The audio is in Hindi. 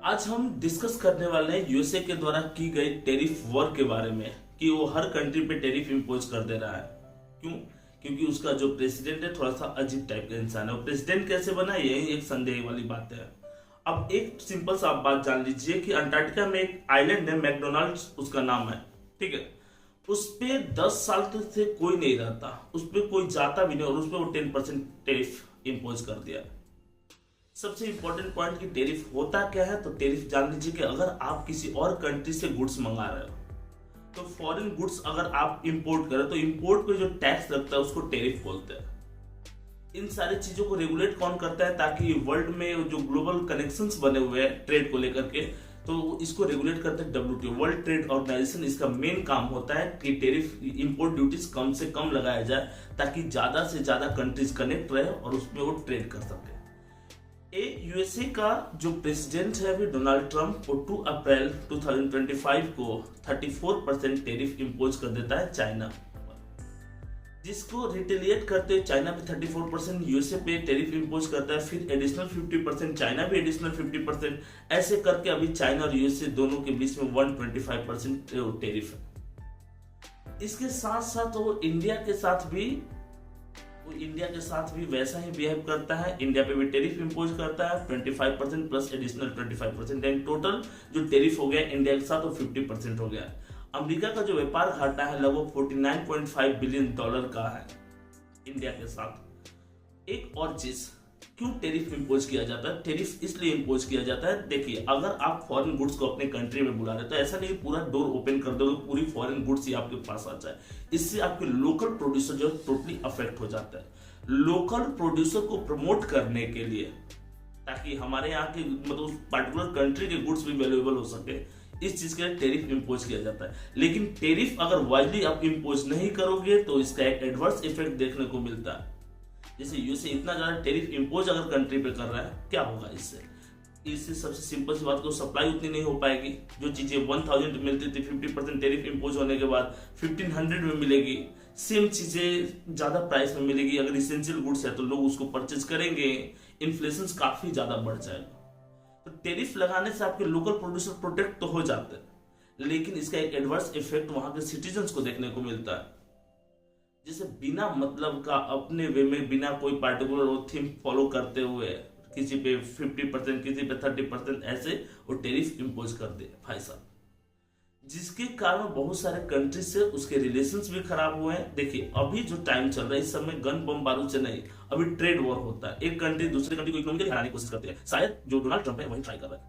आज हम डिस्कस करने वाले हैं यूएसए के द्वारा की गई टेरिफ वॉर के बारे में कि वो हर कंट्री पे टेरिफ इम्पोज कर दे रहा है। क्यों? क्योंकि उसका जो प्रेसिडेंट है थोड़ा सा अजीब टाइप का इंसान है। वो प्रेसिडेंट कैसे बना, यही एक संदेह वाली बात है। अब एक सिंपल सा आप बात जान लीजिए कि अंटार्कटिका में एक आइलैंड है, मैकडोनाल्ड उसका नाम है, ठीक है। उस पे 10 साल तक से कोई नहीं रहता, उस पे कोई जाता भी नहीं और उस पे वो 10% टेरिफ इम्पोज कर दिया। सबसे इंपॉर्टेंट पॉइंट कि टेरिफ होता क्या है, तो टेरिफ जान लीजिए कि अगर आप किसी और कंट्री से गुड्स मंगा रहे हो तो फॉरेन गुड्स अगर आप इंपोर्ट करें तो इंपोर्ट पे जो टैक्स लगता है उसको टेरिफ बोलते हैं। इन सारी चीजों को रेगुलेट कौन करता है, ताकि वर्ल्ड में जो ग्लोबल कनेक्शंस बने हुए हैं ट्रेड को लेकर के, तो इसको रेगुलेट करते हैं डब्ल्यूटीओ, वर्ल्ड ट्रेड ऑर्गेनाइजेशन। इसका मेन काम होता है कि टेरिफ इंपोर्ट ड्यूटीज कम से कम लगाया जाए ताकि ज्यादा से ज्यादा कंट्रीज कनेक्ट रहे और उसमें वो ट्रेड कर सके। यूएसए का जो प्रेसिडेंट है अभी डोनाल्ड ट्रंप, वो 2 अप्रैल 2025 को 34% टेरिफ इम्पोज कर देता है चाइना पर, जिसको रिटेलिएट करते हुए चाइना पे 34% यूएसए पे टेरिफ इम्पोज करता है, फिर एडिशनल 50% चाइना भी एडिशनल 50%, ऐसे करके अभी चाइना और यूएसए दोनों के बीच में 125% टेरिफ है। इसके साथ साथ वो इंडिया के साथ भी वैसा ही बिहेव करता है। इंडिया पे भी टेरिफ इम्पोज करता है 25% प्लस एडिशनल 25%, एंड टोटल जो टेरिफ हो गया इंडिया के साथ वो 50% हो गया। अमेरिका का जो व्यापार घाटा है लगभग $49.5 बिलियन का है इंडिया के साथ। एक और चीज, क्यों टेरिफ इम्पोज किया जाता है? टेरिफ इसलिए इम्पोज किया जाता है, देखिए अगर आप फॉरेन गुड्स को अपने कंट्री में बुला रहे तो ऐसा नहीं पूरा डोर ओपन कर दोगे पूरी फॉरेन गुड्स ही आपके पास आ जाए। इससे आपके लोकल प्रोड्यूसर जो टोटली अफेक्ट हो जाता है। लोकल प्रोड्यूसर को प्रमोट करने के लिए, ताकि हमारे यहाँ के मतलब पर्टिकुलर कंट्री के गुड्स भी वैल्यूएबल हो सके, इस चीज के लिए टेरिफ इम्पोज किया जाता है। लेकिन टेरिफ अगर वाइडली आप इम्पोज नहीं करोगे तो इसका एक एडवर्स इफेक्ट देखने को मिलता है। जैसे यूएसए इतना ज्यादा टेरिफ इम्पोज अगर कंट्री पे कर रहा है, क्या होगा इससे सबसे सिंपल सी बात, तो सप्लाई उतनी नहीं हो पाएगी। जो चीजें 1000 मिलती थी 50% टेरिफ इम्पोज होने के बाद 1500 में मिलेगी। सेम चीजें ज्यादा प्राइस में मिलेगी। अगर इसेंशियल गुड्स है तो लोग उसको परचेज करेंगे, इन्फ्लेशन काफी ज्यादा बढ़ जाएगा। तो टेरिफ लगाने से आपके लोकल प्रोड्यूसर प्रोटेक्ट तो हो जाते हैं, लेकिन इसका एक एडवर्स इफेक्ट वहां के सिटीजन्स को देखने को मिलता है। जैसे बिना मतलब का अपने वे में बिना कोई पार्टिकुलर थीम फॉलो करते हुए किसी पे 50% किसी पे 30% ऐसे वो टेरिफ इम्पोज कर दे भाई साहब, जिसके कारण बहुत सारे कंट्री से उसके रिलेशंस भी खराब हुए हैं। देखिए अभी जो टाइम चल रहा है इस समय गन बम बारूद से नहीं, अभी ट्रेड वॉर होता है। एक कंट्री दूसरे कंट्री को इकोनॉमिकली हराने की कोशिश करती है। शायद जो डोनाल्ड ट्रंप है वही ट्राई कर रहा है।